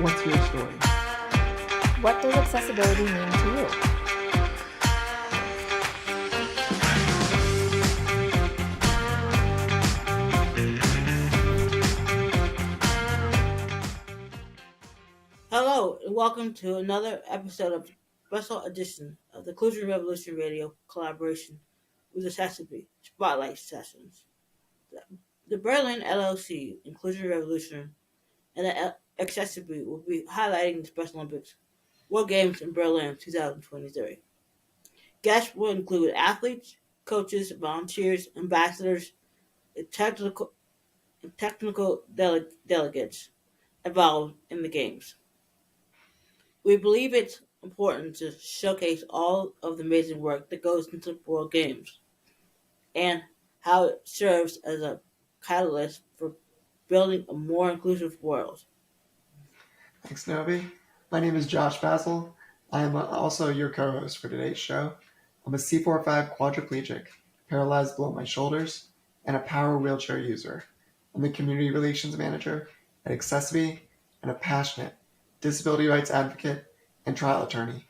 What's your story? What does accessibility mean to you? Hello, and welcome to another episode of special edition of the Inclusion Revolution Radio collaboration with accessiBe Spotlight Sessions. The Berlin LLC, Inclusion Revolution, and the accessiBe will be highlighting the Special Olympics World Games in Berlin 2023. Guests will include athletes, coaches, volunteers, ambassadors, and technical delegates involved in the games. We believe it's important to showcase all of the amazing work that goes into World Games and how it serves as a catalyst for building a more inclusive world. Thanks, Novi. My name is Josh Basil. I am also your co-host for today's show. I'm a C45 quadriplegic, paralyzed below my shoulders, and a power wheelchair user. I'm the community relations manager at accessiBe and a passionate disability rights advocate and trial attorney,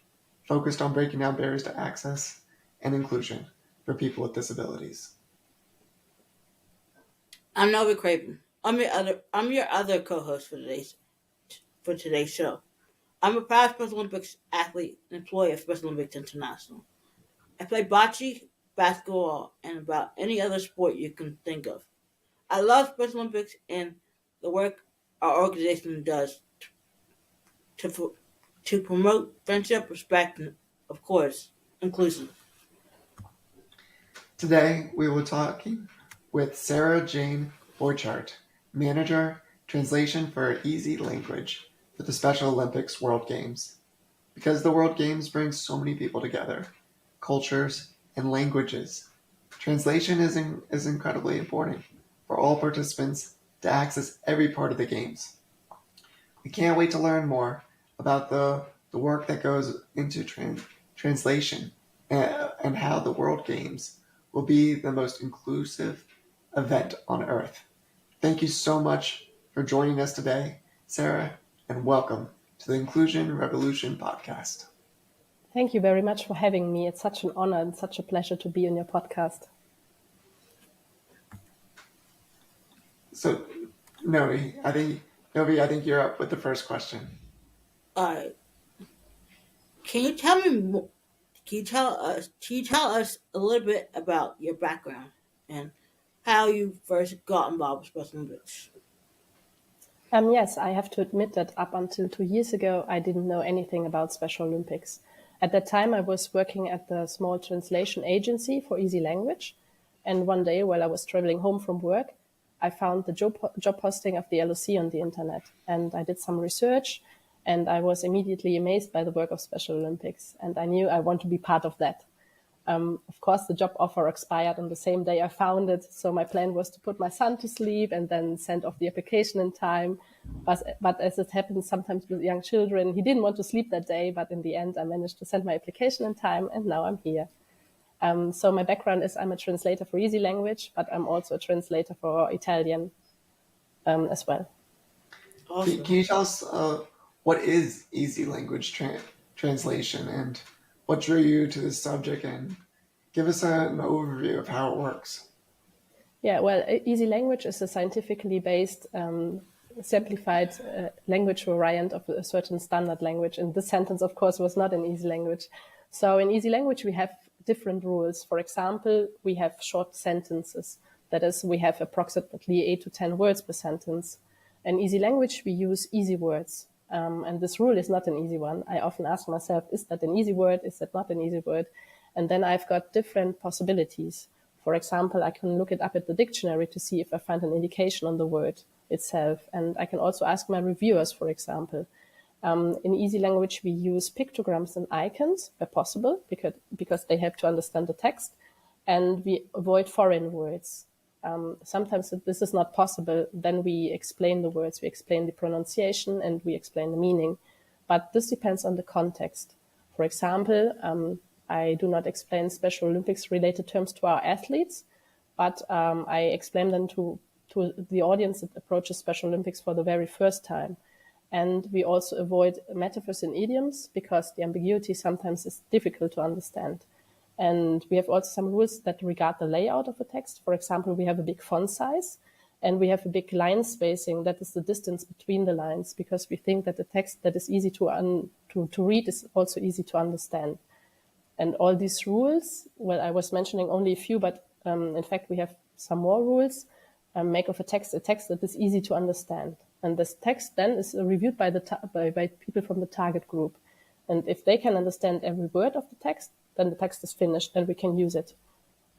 focused on breaking down barriers to access and inclusion for people with disabilities. I'm Novi Craven. I'm your other co-host for today's show. I'm a proud Special Olympics athlete and employee of Special Olympics International. I play bocce, basketball, and about any other sport you can think of. I love Special Olympics and the work our organization does to to promote friendship, respect, and, of course, inclusion. Today, we will be talking with Sarah Jane Borchert, Manager, Translation for Easy Language for the Special Olympics World Games. Because the World Games bring so many people together, cultures, and languages, translation is incredibly important for all participants to access every part of the games. We can't wait to learn more about the work that goes into translation and how the World Games will be the most inclusive event on Earth. Thank you so much for joining us today, Sarah, and welcome to the Inclusion Revolution podcast. Thank you very much for having me. It's such an honor and such a pleasure to be on your podcast. So, Novi, I think you're up with the first question. All right. Can you tell me? Can you tell us a little bit about your background and how you first got involved with Special Olympics? Yes, I have to admit that up until 2 years ago, I didn't know anything about Special Olympics. At that time, I was working at the small translation agency for Easy Language. And one day, while I was traveling home from work, I found the job posting of the LOC on the internet. And I did some research, and I was immediately amazed by the work of Special Olympics. And I knew I want to be part of that. Of course, the job offer expired on the same day I found it. So my plan was to put my son to sleep and then send off the application in time. But as it happens sometimes with young children, he didn't want to sleep that day. But in the end, I managed to send my application in time, and now I'm here. So my background is I'm a translator for Easy Language, but I'm also a translator for Italian as well. Awesome. Can you tell us what is Easy Language translation and what drew you to this subject, and give us an overview of how it works? Yeah, well, Easy Language is a scientifically based, simplified language variant of a certain standard language. And this sentence, of course, was not in Easy Language. So in Easy Language, we have different rules. For example, we have short sentences. That is, we have approximately 8 to 10 words per sentence. In Easy Language, we use easy words. And this rule is not an easy one. I often ask myself, is that an easy word? Is that not an easy word? And then I've got different possibilities. For example, I can look it up at the dictionary to see if I find an indication on the word itself. And I can also ask my reviewers, for example. In Easy Language, we use pictograms and icons where possible because they help to understand the text. And we avoid foreign words. Sometimes if this is not possible, then we explain the words, we explain the pronunciation, and we explain the meaning. But this depends on the context. For example, I do not explain Special Olympics related terms to our athletes, but I explain them to the audience that approaches Special Olympics for the very first time. And we also avoid metaphors and idioms because the ambiguity sometimes is difficult to understand. And we have also some rules that regard the layout of a text. For example, we have a big font size and we have a big line spacing. That is the distance between the lines, because we think that the text that is easy to read is also easy to understand. And all these rules, well, I was mentioning only a few, but in fact, we have some more rules, make of a text that is easy to understand. And this text then is reviewed by by people from the target group. And if they can understand every word of the text, then the text is finished and we can use it.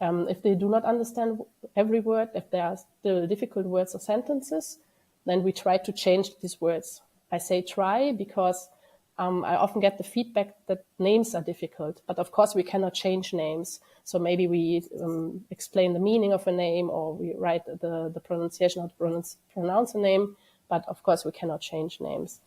If they do not understand every word, if there are still difficult words or sentences, then we try to change these words. I say try because I often get the feedback that names are difficult, but of course we cannot change names. So maybe we explain the meaning of a name, or we write the pronunciation, how to pronounce a name, but of course we cannot change names.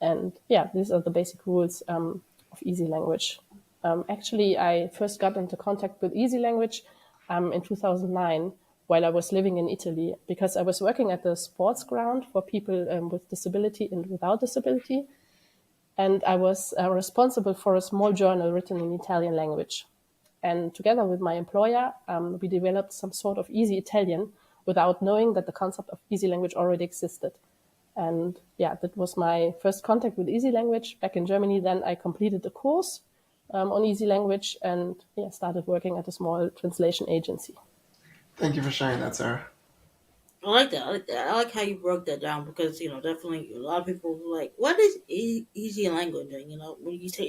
And yeah, these are the basic rules of easy language. Actually, I first got into contact with easy language in 2009 while I was living in Italy, because I was working at the sports ground for people with disability and without disability. And I was responsible for a small journal written in Italian language. And together with my employer, we developed some sort of easy Italian without knowing that the concept of easy language already existed. And yeah, that was my first contact with easy language back in Germany. Then I completed a course on easy language and started working at a small translation agency. Thank you for sharing that, Sarah. I like that. I like that. I like how you broke that down because definitely a lot of people are like, "What is easy language?" And when you say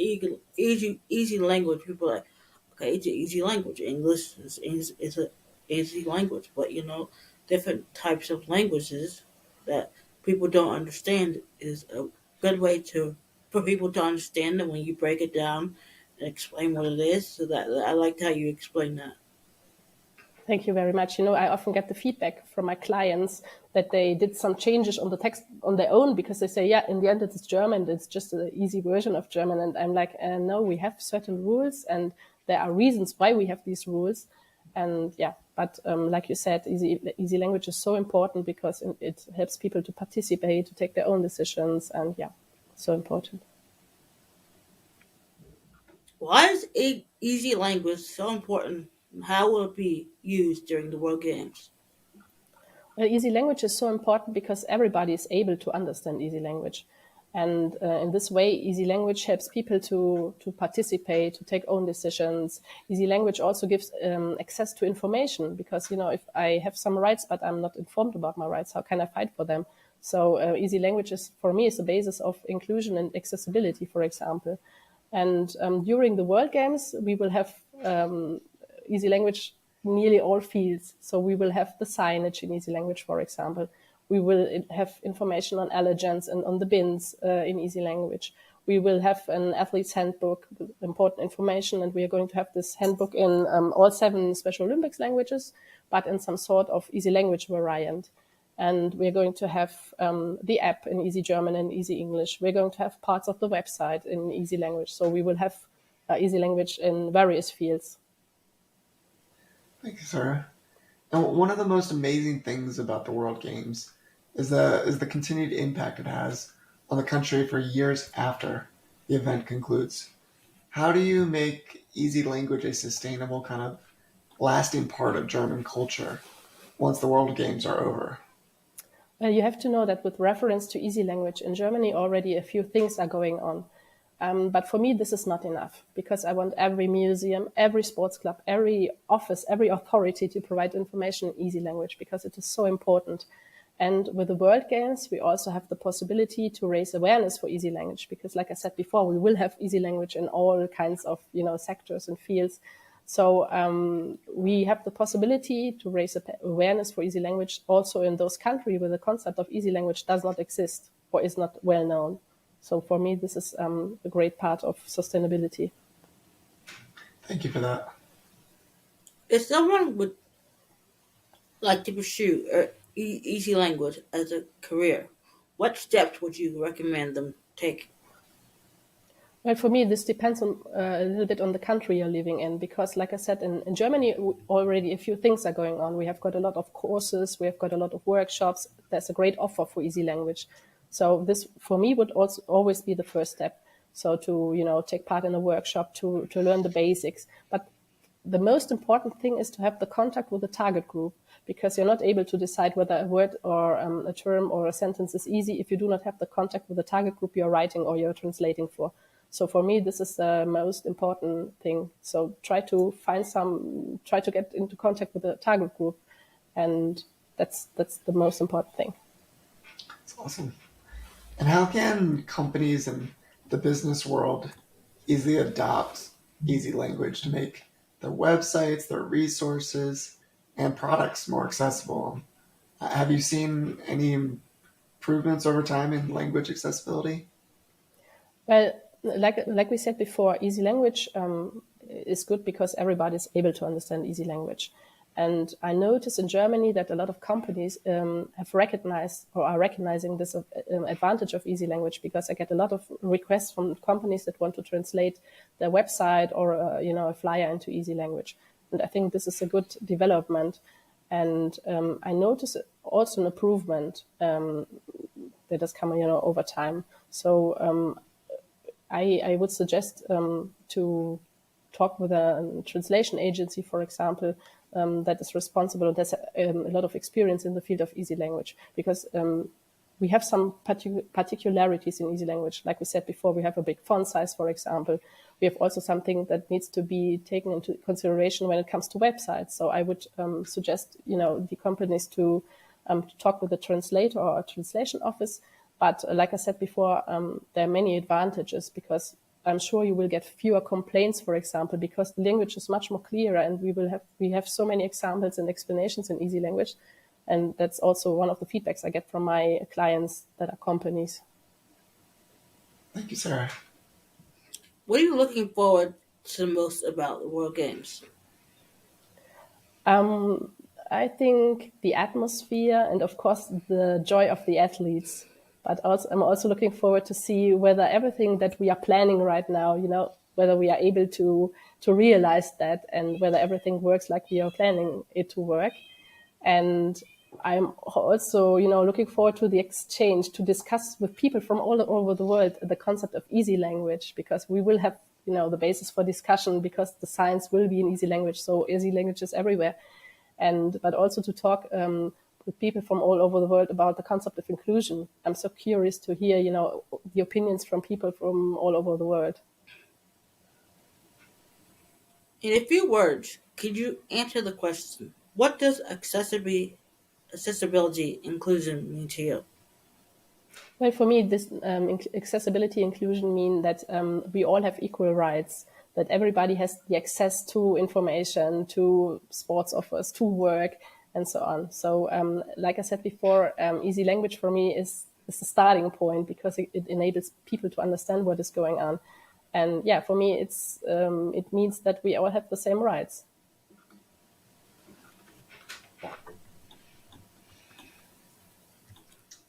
easy language, people are like, "Okay, it's an easy language. English is a easy language." But different types of languages that people don't understand is a good way for people to understand it when you break it down and explain what it is. So that I liked how you explained that. Thank you very much. I often get the feedback from my clients that they did some changes on the text on their own because they say, yeah, in the end, it's German. It's just an easy version of German. And I'm like, no, we have certain rules and there are reasons why we have these rules. And yeah, but like you said, easy language is so important because it helps people to participate, to take their own decisions. And yeah, so important. Why is easy language so important? And how will it be used during the World Games? Well, easy language is so important because everybody is able to understand easy language. And in this way, easy language helps people to participate, to take own decisions. Easy language also gives access to information because, if I have some rights, but I'm not informed about my rights, how can I fight for them? So easy language for me, is the basis of inclusion and accessibility, for example. And during the World Games, we will have easy language nearly all fields. So we will have the signage in easy language, for example. We will have information on allergens and on the bins in easy language. We will have an athlete's handbook with important information, and we are going to have this handbook in all 7 Special Olympics languages, but in some sort of easy language variant. And we're going to have the app in easy German and easy English. We're going to have parts of the website in easy language. So we will have easy language in various fields. Thank you, Sarah. And one of the most amazing things about the World Games is the continued impact it has on the country for years after the event concludes. How do you make easy language a sustainable kind of lasting part of German culture once the World Games are over? Well, you have to know that with reference to easy language in Germany, already a few things are going on. But for me, this is not enough because I want every museum, every sports club, every office, every authority to provide information in easy language because it is so important. And with the World Games, we also have the possibility to raise awareness for easy language because, like I said before, we will have easy language in all kinds of sectors and fields. So we have the possibility to raise awareness for easy language also in those countries where the concept of easy language does not exist or is not well known. So for me, this is a great part of sustainability. Thank you for that. If someone would like to pursue easy language as a career, what steps would you recommend them take? Well, for me, this depends on a little bit on the country you're living in, because, like I said, in Germany, already a few things are going on. We have got a lot of courses, we have got a lot of workshops. There's a great offer for easy language. So this, for me, would also always be the first step. So to, take part in a workshop to learn the basics. But the most important thing is to have the contact with the target group, because you're not able to decide whether a word or a term or a sentence is easy if you do not have the contact with the target group you're writing or you're translating for. So for me, this is the most important thing. So try to get into contact with the target group, and that's the most important thing. It's awesome. And how can companies in the business world easily adopt easy language to make their websites, their resources, and products more accessible? Have you seen any improvements over time in language accessibility? Well, like we said before, easy language is good because everybody's able to understand easy language. And I notice in Germany that a lot of companies have recognized or are recognizing this advantage of easy language, because I get a lot of requests from companies that want to translate their website or a flyer into easy language. And I think this is a good development. And I notice also an improvement that has come over time. So I would suggest to talk with a translation agency, for example, that is responsible and has a lot of experience in the field of easy language, because we have some particularities in easy language. Like we said before, we have a big font size, for example. We have also something that needs to be taken into consideration when it comes to websites. So I would suggest, the companies to talk with a translator or a translation office. But like I said before, there are many advantages, because I'm sure you will get fewer complaints, for example, because the language is much more clearer, and we have so many examples and explanations in easy language. And that's also one of the feedbacks I get from my clients that are companies. Thank you, Sarah. What are you looking forward to the most about the World Games? I think the atmosphere and, of course, the joy of the athletes. But also, I'm also looking forward to see whether everything that we are planning right now, whether we are able to realize that, and whether everything works like we are planning it to work. And I'm also, looking forward to the exchange, to discuss with people from all over the world the concept of easy language, because we will have, the basis for discussion, because the science will be in easy language. So easy language is everywhere. But also to talk with people from all over the world about the concept of inclusion. I'm so curious to hear, the opinions from people from all over the world. In a few words, could you answer the question, what does accessibility inclusion mean to you? Well, for me, this accessibility inclusion mean that we all have equal rights, that everybody has the access to information, to sports offers, to work, and so on. So, like I said before, easy language for me is the starting point, because it enables people to understand what is going on. And yeah, for me, it means that we all have the same rights.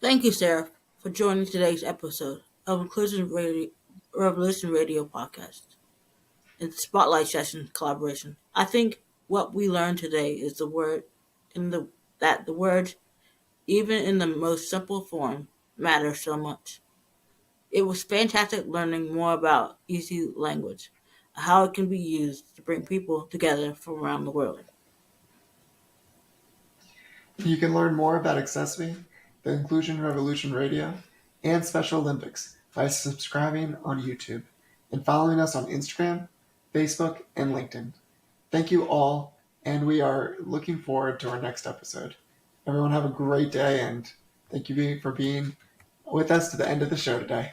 Thank you, Sarah, for joining today's episode of Revolution Radio podcast and Spotlight Session collaboration. I think what we learned today is that the word, even in the most simple form, matters so much. It was fantastic learning more about easy language, how it can be used to bring people together from around the world. You can learn more about accessiBe, the Inclusion Revolution Radio, and Special Olympics by subscribing on YouTube and following us on Instagram, Facebook, and LinkedIn. Thank you all, and we are looking forward to our next episode. Everyone have a great day, and thank you for being with us to the end of the show today.